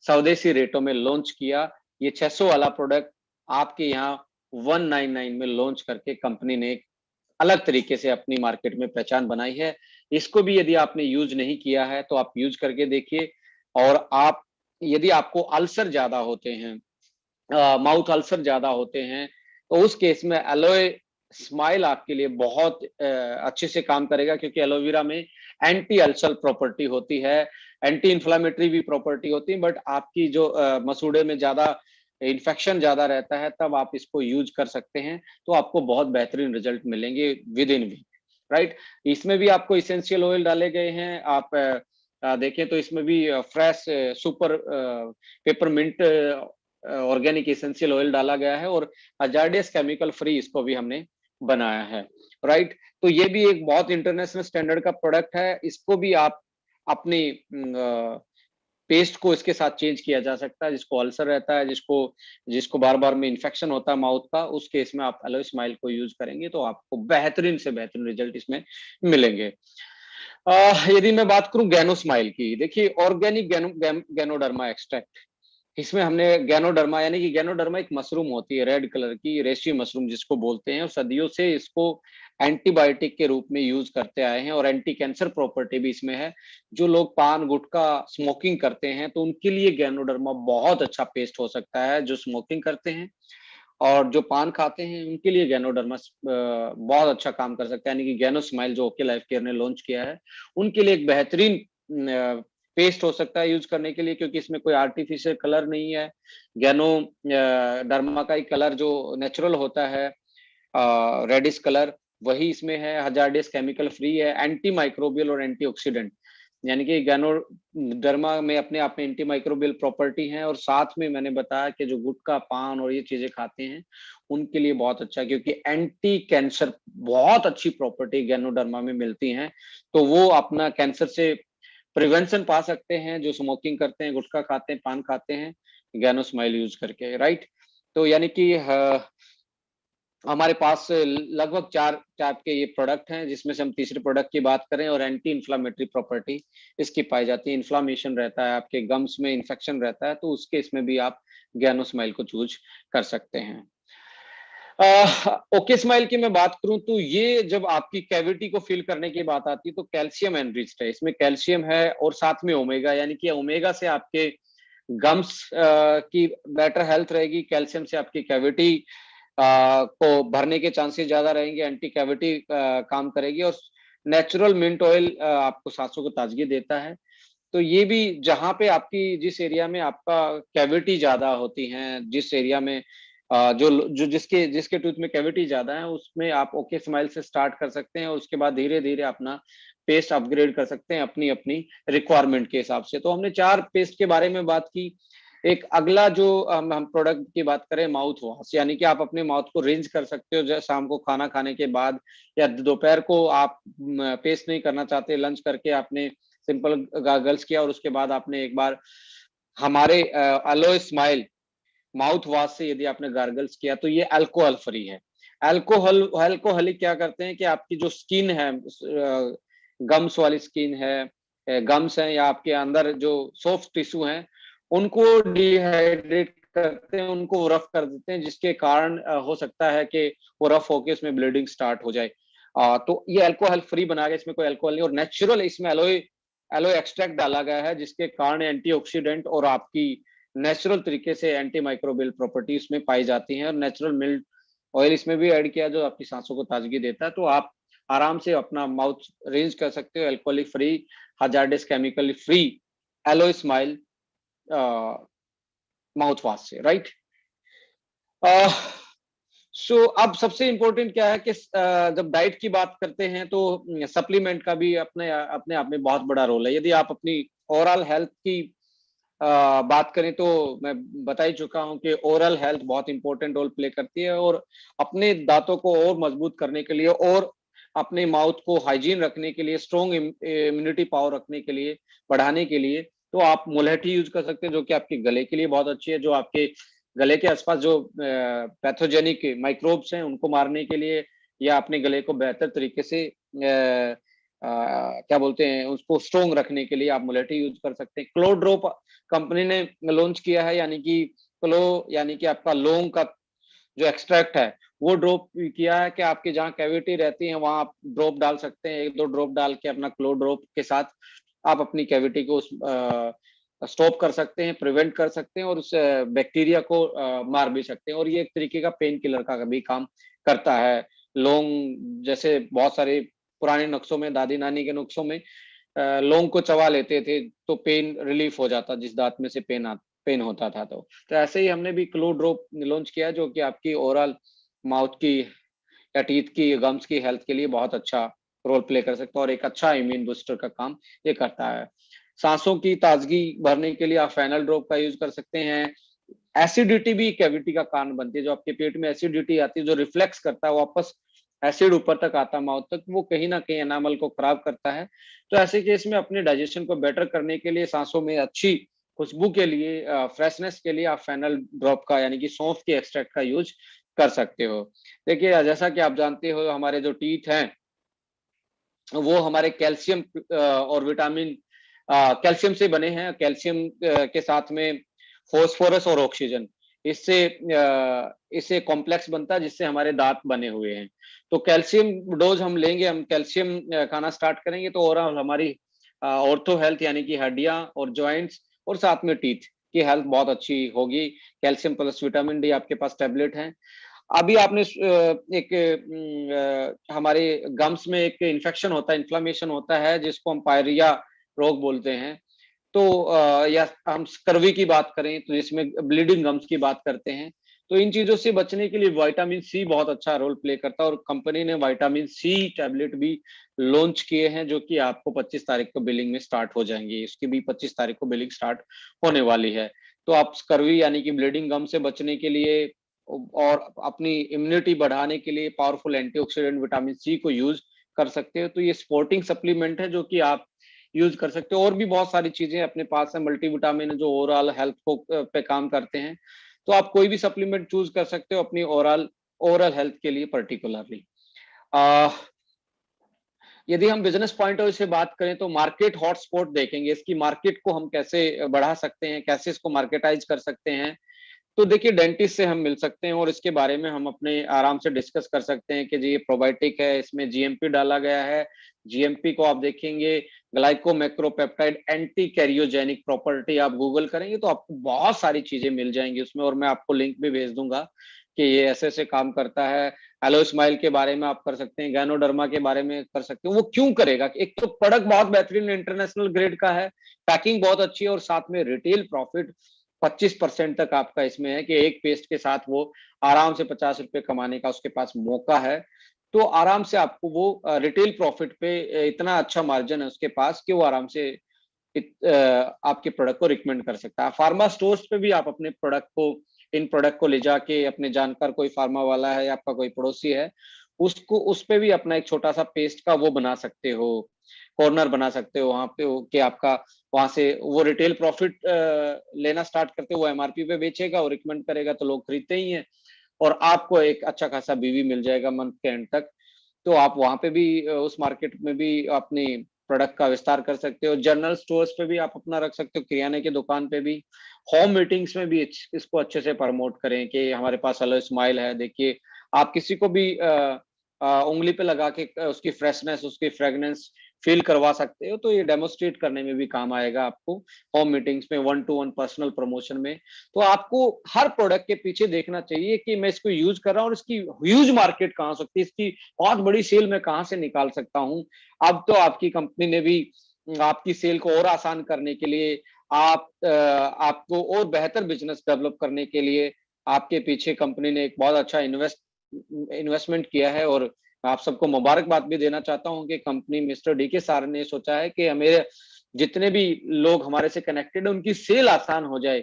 स्वदेशी रेटों में लॉन्च किया। ये 600 वाला प्रोडक्ट आपके यहाँ 199 में लॉन्च करके कंपनी ने एक अलग तरीके से अपनी मार्केट में पहचान बनाई है। इसको भी यदि आपने यूज नहीं किया है तो आप यूज करके देखिए। और आप, यदि आपको अल्सर ज्यादा होते हैं, माउथ अल्सर ज्यादा होते हैं, तो उस केस में एलोए स्माइल आपके लिए बहुत अच्छे से काम करेगा, क्योंकि एलोवेरा में एंटी अल्सर प्रॉपर्टी होती है, एंटी इन्फ्लामेटरी भी प्रॉपर्टी होती है, बट आपकी जो मसूड़े में ज्यादा इन्फेक्शन ज्यादा रहता है, तब आप इसको यूज कर सकते हैं, तो आपको बहुत बेहतरीन रिजल्ट मिलेंगे विद इन वीक, राइट। इसमें भी आपको इसेंशियल ऑयल डाले गए हैं, आप देखें तो इसमें भी fresh super peppermint organic essential oil डाला गया है, और हजार्डियस केमिकल फ्री इसको भी हमने बनाया है, राइट। तो ये भी एक बहुत इंटरनेशनल स्टैंडर्ड का प्रोडक्ट है, इसको भी आप अपनी पेस्ट को इसके साथ चेंज किया जा सकता है, जिसको अल्सर रहता है, जिसको जिसको बार बार में इन्फेक्शन होता है माउथ का, उस केस में आप एलोए स्माइल को यूज करेंगे तो आपको बेहतरीन से बेहतरीन रिजल्ट इसमें मिलेंगे। यदि मैं बात करूं गैनो स्माइल की, देखिए ऑर्गेनिक गैनोडर्मा एक्सट्रैक्ट, इसमें हमने गैनोडर्मा, यानी कि गैनोडर्मा एक मशरूम होती है रेड कलर की, रेशी मशरूम जिसको बोलते हैं, और सदियों से इसको एंटीबायोटिक के रूप में यूज करते आए हैं, और एंटी कैंसर प्रॉपर्टी भी इसमें है। जो लोग पान गुटखा स्मोकिंग करते हैं तो उनके लिए गैनोडर्मा बहुत अच्छा पेस्ट हो सकता है, जो स्मोकिंग करते हैं, और जो पान खाते हैं उनके लिए गैनोडर्मा बहुत अच्छा काम कर सकता है, यानी कि गैनो स्माइल जो ओके लाइफ केयर ने लॉन्च किया है, उनके लिए एक बेहतरीन पेस्ट हो सकता है यूज करने के लिए, क्योंकि इसमें कोई आर्टिफिशियल कलर नहीं है। गैनो डर्मा का ही कलर जो नेचुरल होता है, रेडिश कलर, वही इसमें है, हजार्डियस केमिकल फ्री है, एंटी माइक्रोबियल और एंटीऑक्सीडेंट, यानी कि गैनोडर्मा में अपने आप में एंटी माइक्रोबियल प्रॉपर्टी है, और साथ में मैंने बताया कि जो गुटखा पान और ये चीजें खाते हैं उनके लिए बहुत अच्छा है, क्योंकि एंटी कैंसर बहुत अच्छी प्रॉपर्टी गैनोडर्मा में मिलती हैं, तो वो अपना कैंसर से प्रिवेंशन पा सकते हैं, जो स्मोकिंग करते हैं, गुटखा खाते हैं, पान खाते हैं, गैनो स्माइल यूज करके, राइट। तो यानी कि हमारे पास लगभग चार टाइप के ये प्रोडक्ट हैं, जिसमें से हम तीसरे प्रोडक्ट की बात करें, और एंटी इन्फ्लामेटरी प्रॉपर्टी इसकी पाई जाती है। इन्फ्लामेशन रहता है, आपके गम्स में इन्फेक्शन रहता है, तो उसके इसमें भी आप गैनो स्माइल को चूज कर सकते हैं। ओके स्माइल की मैं बात करूं तो ये जब आपकी कैविटी को फिल करने की बात आती है तो कैल्शियम एनरिच्ड है, इसमें कैल्शियम है और साथ में ओमेगा, यानी कि ओमेगा से आपके गम्स की बेटर हेल्थ रहेगी, कैल्शियम से आपकी कैविटी को भरने के चांसेस ज्यादा रहेंगे, एंटी कैविटी काम करेगी, और नेचुरल मिंट ऑयल आपको सांसों को ताजगी देता है। तो ये भी, जहाँ पे आपकी जिस एरिया में आपका कैविटी ज्यादा होती है, जिस एरिया में जो जो जिसके जिसके टूथ में कैविटी ज्यादा है, उसमें आप ओके स्माइल से स्टार्ट कर सकते हैं, और उसके बाद धीरे धीरे अपना पेस्ट अपग्रेड कर सकते हैं अपनी अपनी रिक्वायरमेंट के हिसाब से। तो हमने 4 पेस्ट के बारे में बात की। एक अगला जो हम प्रोडक्ट की बात करें, माउथ वॉश, यानी कि आप अपने माउथ को रिंस कर सकते हो, जैसे शाम को खाना खाने के बाद, या दोपहर को आप पेस्ट नहीं करना चाहते, लंच करके आपने सिंपल गार्गल्स किया और उसके बाद आपने एक बार हमारे एलोए स्माइल माउथ वॉश से यदि आपने गार्गल्स किया, तो ये अल्कोहल फ्री है। अल्कोहलिक क्या करते हैं कि आपकी जो स्किन है, गम्स वाली स्किन है, गम्स है, या आपके अंदर जो सॉफ्ट टिश्यू हैं, उनको डिहाइड्रेट करते हैं, उनको रफ कर देते हैं, जिसके कारण हो सकता है कि वो रफ होके उसमें ब्लीडिंग स्टार्ट हो जाए। तो ये अल्कोहल फ्री बना गया, इसमें कोई अल्कोहल नहीं, और नेचुरल इसमें एलोए एलोए एक्सट्रैक्ट डाला गया है, जिसके कारण एंटीऑक्सीडेंट और आपकी नेचुरल तरीके से एंटी माइक्रोबियल प्रॉपर्टी इसमें पाई जाती हैं, और नेचुरल मिल्क ऑयल इसमें भी ऐड किया, जो आपकी सांसों को ताजगी देता है। तो आप आराम से अपना माउथ रेंज कर सकते हो alcoholic free, hazardous chemical free alloy smile mouth wash से, राइट। अब सबसे इम्पोर्टेंट क्या है कि जब डाइट की बात करते हैं तो सप्लीमेंट का भी अपने अपने आप में बहुत बड़ा रोल है। यदि आप अपनी ओवरऑल हेल्थ की बात करें तो मैं बता ही चुका हूँ कि ओरल हेल्थ बहुत इंपॉर्टेंट रोल प्ले करती है, और अपने दांतों को और मजबूत करने के लिए और अपने माउथ को हाइजीन रखने के लिए, स्ट्रॉन्ग इम्यूनिटी पावर रखने के लिए, बढ़ाने के लिए, तो आप मुलहठी यूज कर सकते हैं जो कि आपके गले के लिए बहुत अच्छी है, जो आपके गले के आसपास जो पैथोजेनिक माइक्रोब्स हैं उनको मारने के लिए, या अपने गले को बेहतर तरीके से क्या बोलते हैं उसको स्ट्रॉन्ग रखने के लिए आप मुलेठी यूज कर सकते हैं। क्लो ड्रॉप कंपनी ने लॉन्च किया है, यानी कि क्लो यानी कि आपका लौंग का जो एक्सट्रैक्ट है वो ड्रॉप किया है कि आपके जहाँ कैविटी रहती है वहां आप ड्रॉप डाल सकते हैं, एक दो ड्रॉप डाल के अपना क्लो ड्रॉप के साथ आप अपनी कैविटी को स्टॉप कर सकते हैं, प्रिवेंट कर सकते हैं, और उस बैक्टीरिया को मार भी सकते हैं, और ये एक तरीके का पेन किलर का भी काम करता है। लौंग जैसे बहुत सारे पुराने नुस्खों में, दादी नानी के नुस्खों में लौंग को चबा लेते थे तो पेन रिलीफ हो जाता, जिस दांत में से पेन होता था। तो ऐसे ही हमने भी क्लो ड्रॉप लॉन्च किया जो कि आपकी ओवरऑल माउथ की या टीथ की, गम्स की हेल्थ के लिए बहुत अच्छा रोल प्ले कर सकता है, और एक अच्छा इम्यून बूस्टर का काम ये करता है। सांसों की ताजगी भरने के लिए आप फेनल ड्रॉप का यूज कर सकते हैं। एसिडिटी भी कैविटी का कारण बनती है, जो आपके पेट में एसिडिटी आती है, जो रिफ्लेक्स करता है वापस एसिड ऊपर तक आता है माउथ तक, वो कहीं ना कहीं एनामल को खराब करता है। तो ऐसे केस में अपने डाइजेशन को बेटर करने के लिए, सांसों में अच्छी खुशबू के लिए, फ्रेशनेस के लिए आप फेनल ड्रॉप का यानी कि सौंफ के एक्सट्रैक्ट का यूज कर सकते हो। देखिए, जैसा कि आप जानते हो हमारे जो टीथ हैं वो हमारे कैल्शियम और विटामिन कैल्शियम से बने हैं। कैल्शियम के साथ में फास्फोरस और ऑक्सीजन, इससे कॉम्प्लेक्स बनता है जिससे हमारे दांत बने हुए हैं। तो कैल्शियम डोज हम लेंगे, हम कैल्शियम खाना स्टार्ट करेंगे तो ओवरऑल हमारी ऑर्थो हेल्थ यानी कि हड्डियां और जॉइंट्स और साथ में टीथ की हेल्थ बहुत अच्छी होगी। कैल्शियम प्लस विटामिन डी आपके पास टैबलेट हैं। अभी आपने एक हमारे गम्स में एक इन्फेक्शन होता है, इन्फ्लेमेशन होता है जिसको हम पायरिया रोग बोलते हैं। तो या हम स्कर्वी की बात करें तो इसमें ब्लीडिंग गम्स की बात करते हैं। तो इन चीजों से बचने के लिए विटामिन सी बहुत अच्छा रोल प्ले करता है, और कंपनी ने विटामिन सी टैबलेट भी लॉन्च किए हैं जो कि आपको 25 तारीख को बिलिंग में स्टार्ट हो जाएंगी। इसकी भी 25 तारीख को बिलिंग स्टार्ट होने वाली है। तो आप स्कर्वी यानी कि ब्लीडिंग गम से बचने के लिए और अपनी इम्यूनिटी बढ़ाने के लिए पावरफुल एंटीऑक्सीडेंट विटामिन सी को यूज कर सकते हो। तो ये स्पोर्टिंग सप्लीमेंट है जो कि आप यूज कर सकते हो। और भी बहुत सारी चीजें अपने पास है, मल्टीविटामिन है जो ओवरऑल हेल्थ को पे काम करते हैं। तो आप कोई भी सप्लीमेंट चूज कर सकते हो अपनी ओवरऑल ओवरऑल हेल्थ के लिए पर्टिकुलरली। यदि हम बिजनेस पॉइंट ऑफ व्यू से बात करें तो मार्केट हॉटस्पॉट देखेंगे, इसकी मार्केट को हम कैसे बढ़ा सकते हैं, कैसे इसको मार्केटाइज कर सकते हैं। तो देखिए, डेंटिस्ट से हम मिल सकते हैं और इसके बारे में हम अपने आराम से डिस्कस कर सकते हैं कि जी ये प्रोबायोटिक है, इसमें जीएमपी डाला गया है। जीएमपी को आप देखेंगे, ग्लाइकोमैक्रोपेप्टाइड एंटी कैरियोजेनिक प्रॉपर्टी, आप गूगल करेंगे तो आपको बहुत सारी चीजें मिल जाएंगी उसमें, और मैं आपको लिंक भी भेज दूंगा कि ये ऐसे ऐसे काम करता है। एलो स्माइल के बारे में आप कर सकते हैं, गैनोडर्मा के बारे में कर सकते हैं। वो क्यों करेगा? एक तो प्रोडक्ट बहुत बेहतरीन इंटरनेशनल ग्रेड का है, पैकिंग बहुत अच्छी है, और साथ में रिटेल प्रॉफिट 25% तक आपका इसमें है कि एक पेस्ट के साथ वो आराम से 50 रुपए कमाने का उसके पास मौका है। तो आराम से आपको वो रिटेल प्रॉफिट पे इतना अच्छा मार्जिन है उसके पास कि वो आराम से आपके प्रोडक्ट को रिकमेंड कर सकता है। फार्मा स्टोर्स पे भी आप अपने प्रोडक्ट को, इन प्रोडक्ट को ले जाके अपने जानकार कोई फार्मा वाला है या आपका कोई पड़ोसी है, उसको उस पे भी अपना एक छोटा सा पेस्ट का वो बना सकते हो, कॉर्नर बना सकते हो वहां पे कि आपका वहां से वो रिटेल प्रॉफिट लेना स्टार्ट करते, वो एमआरपी पे बेचेगा और रिकमेंड करेगा तो लोग खरीदते ही हैं, और आपको एक अच्छा खासा बीवी मिल जाएगा मंथ के एंड तक। तो आप वहां पे भी उस मार्केट में भी अपनी प्रोडक्ट का विस्तार कर सकते हो। जनरल स्टोर्स पे भी आप अपना रख सकते हो, किराने की दुकान पे भी। होम मीटिंग्स में भी इसको अच्छे से प्रमोट करें कि हमारे पास हेलो स्माइल है, देखिए। आप किसी को भी उंगली पे लगा के उसकी फ्रेशनेस, उसकी फ्रेगनेंस फील करवा सकते हो, तो ये डेमोस्ट्रेट करने में भी काम आएगा आपको होम मीटिंग्स में, one two one personal promotion में। तो आपको हर प्रोडक्ट के पीछे देखना चाहिए कि मैं इसको यूज कर रहा हूँ और इसकी ह्यूज मार्केट कहाँ हो सकती है, इसकी बहुत बड़ी सेल मैं कहाँ से निकाल सकता हूँ। अब तो आपकी कंपनी ने भी आपकी सेल को और आसान करने के लिए, आपको और बेहतर बिजनेस डेवलप करने के लिए आपके पीछे कंपनी ने एक बहुत अच्छा इन्वेस्टमेंट किया है और आप सबको मुबारकबाद भी देना चाहता हूँ कि कंपनी मिस्टर डी के सार ने सोचा है कि मेरे जितने भी लोग हमारे से कनेक्टेड है उनकी सेल आसान हो जाए।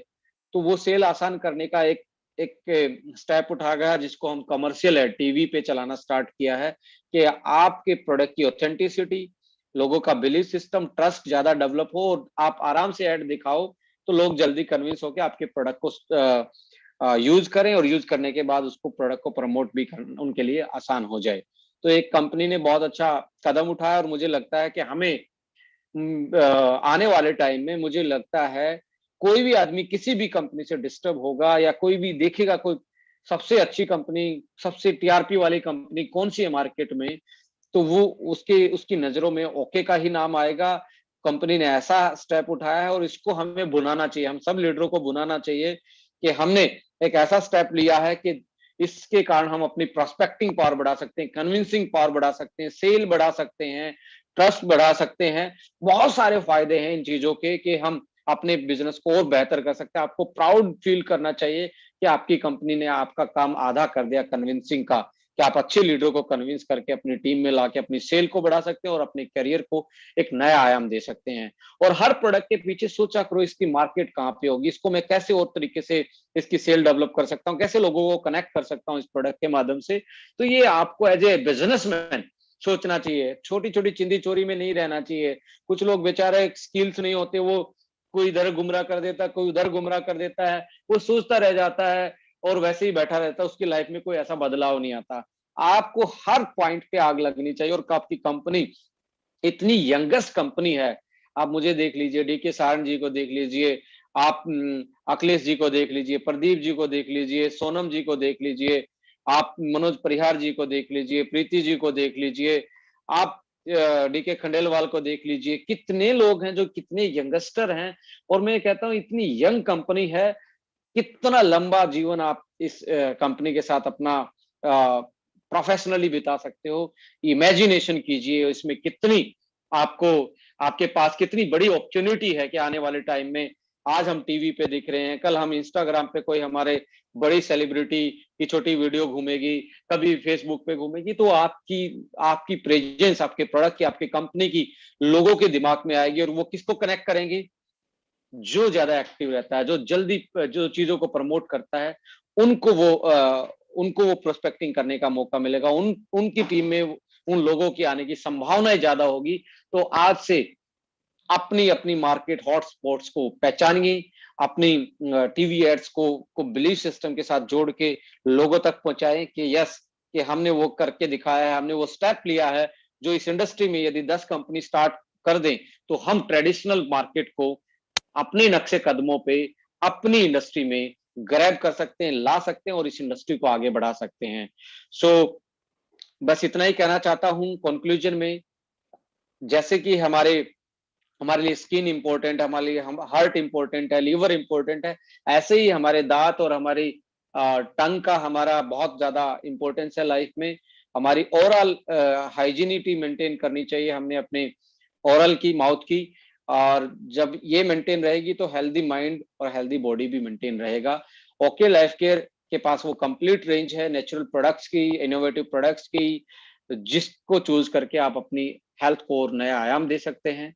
तो वो सेल आसान करने का एक एक स्टेप उठा गया जिसको हम कमर्शियल है टीवी पे चलाना स्टार्ट किया है कि आपके प्रोडक्ट की ऑथेंटिसिटी, लोगों का बिलीफ सिस्टम, ट्रस्ट ज्यादा डेवलप हो और आप आराम से ऐड दिखाओ तो लोग जल्दी कन्विंस होकर आपके प्रोडक्ट को यूज करें और यूज करने के बाद उसको प्रोडक्ट को प्रमोट भी करना उनके लिए आसान हो जाए। तो एक कंपनी ने बहुत अच्छा कदम उठाया और मुझे लगता है कि हमें आने वाले टाइम में मुझे लगता है कोई भी आदमी किसी भी कंपनी से डिस्टर्ब होगा या कोई भी देखेगा कोई सबसे अच्छी कंपनी, सबसे टीआरपी वाली कंपनी कौन सी है मार्केट में, तो वो उसके उसकी नजरों में ओके का ही नाम आएगा। कंपनी ने ऐसा स्टेप उठाया है और इसको हमें बुलाना चाहिए, हम सब लीडरों को बुलाना चाहिए कि हमने एक ऐसा स्टेप लिया है कि इसके कारण हम अपनी प्रोस्पेक्टिंग पावर बढ़ा सकते हैं, कन्विंसिंग पावर बढ़ा सकते हैं, सेल बढ़ा सकते हैं, ट्रस्ट बढ़ा सकते हैं। बहुत सारे फायदे हैं इन चीजों के कि हम अपने बिजनेस को और बेहतर कर सकते हैं। आपको प्राउड फील करना चाहिए कि आपकी कंपनी ने आपका काम आधा कर दिया कन्विंसिंग का, कि आप अच्छे लीडरों को कन्विंस करके अपनी टीम में लाके अपनी सेल को बढ़ा सकते हैं और अपने करियर को एक नया आयाम दे सकते हैं। और हर प्रोडक्ट के पीछे सोचा करो इसकी मार्केट कहाँ पे होगी, इसको मैं कैसे और तरीके से इसकी सेल डेवलप कर सकता हूँ, कैसे लोगों को कनेक्ट कर सकता हूँ इस प्रोडक्ट के माध्यम से। तो ये आपको एज ए बिजनेसमैन सोचना चाहिए, छोटी छोटी चिंदी चोरी में नहीं रहना चाहिए। कुछ लोग बेचारे स्किल्स नहीं होते, वो कोई इधर गुमराह कर देता है, कोई उधर गुमराह कर देता है, वो सोचता रह जाता है और वैसे ही बैठा रहता है, उसकी लाइफ में कोई ऐसा बदलाव नहीं आता। आपको हर पॉइंट पे आग लगनी चाहिए और आपकी कंपनी इतनी यंगेस्ट कंपनी है। आप मुझे देख लीजिए, डीके सारन जी को देख लीजिए, आप अखिलेश जी को देख लीजिए, प्रदीप जी को देख लीजिए, सोनम जी को देख लीजिए, आप मनोज परिहार जी को देख लीजिए, प्रीति जी को देख लीजिए, आप डीके खंडेलवाल को देख लीजिए। कितने लोग हैं जो कितने यंगस्टर हैं और मैं कहता हूँ इतनी यंग कंपनी है। कितना लंबा जीवन आप इस कंपनी के साथ अपना प्रोफेशनली बिता सकते हो। इमेजिनेशन कीजिए इसमें कितनी आपको आपके पास कितनी बड़ी अपॉर्चुनिटी है कि आने वाले टाइम में आज हम टीवी पे दिख रहे हैं, कल हम इंस्टाग्राम पे कोई हमारे बड़ी सेलिब्रिटी की छोटी वीडियो घूमेगी, कभी फेसबुक पे घूमेगी, तो आपकी आपकी प्रेजेंस आपके प्रोडक्ट की आपकी कंपनी की लोगों के दिमाग में आएगी और वो किसको कनेक्ट करेंगे? जो ज्यादा एक्टिव रहता है, जो जल्दी जो चीजों को प्रमोट करता है, उनको वो उनको वो प्रोस्पेक्टिंग करने का मौका मिलेगा। उनकी टीम में उन लोगों की आने की संभावनाएं ज्यादा होगी। तो आज से अपनी अपनी मार्केट हॉटस्पॉट्स को पहचानिए, अपनी टीवी एड्स को बिलीफ सिस्टम के साथ जोड़ के लोगों तक पहुंचाएं कि यस, कि हमने वो करके दिखाया है, हमने वो स्टेप लिया है जो इस इंडस्ट्री में यदि 10 कंपनी स्टार्ट कर दें तो हम ट्रेडिशनल मार्केट को अपने नक्शे कदमों पे अपनी इंडस्ट्री में ग्रैब कर सकते हैं, ला सकते हैं और इस इंडस्ट्री को आगे बढ़ा सकते हैं। सो बस इतना ही कहना चाहता हूं कंक्लूजन में। जैसे कि हमारे हमारे लिए स्किन इंपॉर्टेंट है, हमारे लिए हम हार्ट इंपॉर्टेंट है, लीवर इंपॉर्टेंट है, ऐसे ही हमारे दांत और हमारी टंग का हमारा बहुत ज्यादा इंपॉर्टेंस है लाइफ में। हमारी ओवरऑल हाइजीनिटी मेंटेन करनी चाहिए हमने अपने ओरल की, माउथ की। और जब ये मेंटेन रहेगी तो हेल्दी माइंड और हेल्दी बॉडी भी मेंटेन रहेगा। ओके लाइफ केयर के पास वो कंप्लीट रेंज है नेचुरल प्रोडक्ट्स की, इनोवेटिव प्रोडक्ट्स की, जिसको चूज करके आप अपनी हेल्थ को और नया आयाम दे सकते हैं।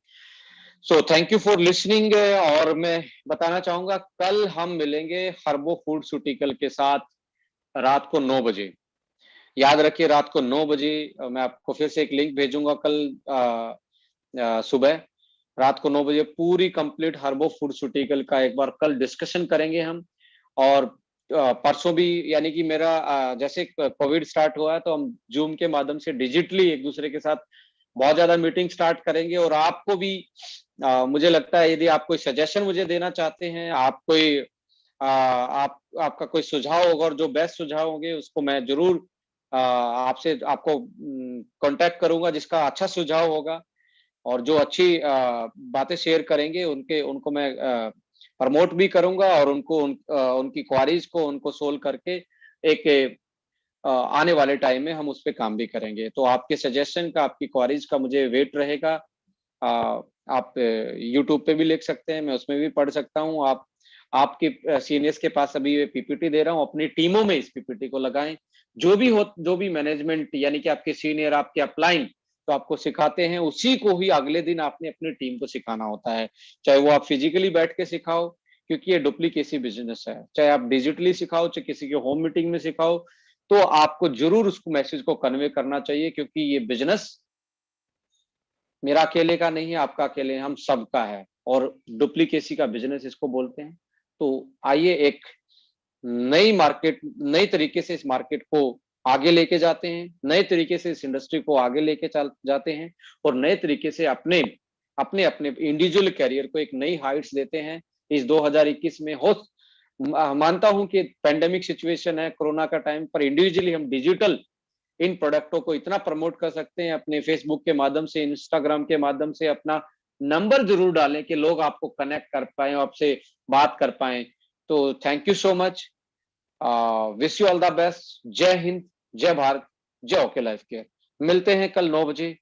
So thank you for listening. और मैं बताना चाहूंगा कल हम मिलेंगे हर्बो फूडस्यूटिकल के साथ रात को 9 बजे। याद रखिए रात को 9 बजे। मैं आपको फिर से एक लिंक भेजूंगा कल सुबह रात को 9 बजे पूरी कंप्लीट हर्बो फूडस्यूटिकल का एक बार कल डिस्कशन करेंगे हम। और परसों भी, यानी कि मेरा जैसे कोविड स्टार्ट हुआ है तो हम जूम के माध्यम से डिजिटली एक दूसरे के साथ बहुत ज्यादा मीटिंग स्टार्ट करेंगे। और आपको भी मुझे लगता है यदि आप कोई सजेशन मुझे देना चाहते हैं, आप कोई आप आपका कोई सुझाव होगा और जो बेस्ट सुझाव होंगे उसको मैं जरूर आपसे आपको कांटेक्ट करूंगा जिसका अच्छा सुझाव होगा। और जो अच्छी बातें शेयर करेंगे उनके उनको मैं प्रमोट भी करूंगा और उनकी क्वारीज को उनको सोल्व करके एक आने वाले टाइम में हम उस पे काम भी करेंगे। तो आपके सजेशन का, आपकी क्वारीज का मुझे वेट रहेगा। आप यूट्यूब पे भी लिख सकते हैं, मैं उसमें भी पढ़ सकता हूँ। आप आपके सीनियर्स के पास अभी पीपीटी दे रहा हूँ, अपनी टीमों में इस पीपीटी को लगाएं। जो भी मैनेजमेंट यानी कि आपके सीनियर, आपके अपलाइन तो आपको सिखाते हैं, उसी को ही अगले दिन आपने अपनी टीम को सिखाना होता है। चाहे वो आप फिजिकली बैठ के सिखाओ, क्योंकि ये डुप्लीकेसी बिजनेस है, चाहे आप डिजिटली सिखाओ, चाहे किसी के होम मीटिंग में सिखाओ, तो आपको जरूर उसको मैसेज को कन्वे करना चाहिए, क्योंकि ये बिजनेस मेरा अकेले का नहीं है, आपका अकेले, हम सबका है, और डुप्लीकेसी का बिजनेस इसको बोलते हैं। तो आइए एक नई तरीके से इस मार्केट को आगे लेके जाते हैं, नए तरीके से इस इंडस्ट्री को आगे लेके चल जाते हैं, और नए तरीके से अपने अपने अपने इंडिविजुअल कैरियर को एक नई हाइट्स देते हैं इस 2021 में। हो मानता हूं कि पेंडेमिक सिचुएशन है, कोरोना का टाइम, पर इंडिविजुअली हम डिजिटल इन प्रोडक्टों को इतना प्रमोट कर सकते हैं, अपने फेसबुक के माध्यम से, इंस्टाग्राम के माध्यम से अपना नंबर जरूर डालें कि लोग आपको कनेक्ट कर पाए, आपसे बात कर पाए। तो thank you so much, wish you all the best. जय हिंद, जय भारत, जय ओके लाइफ केयर। मिलते हैं कल 9 बजे।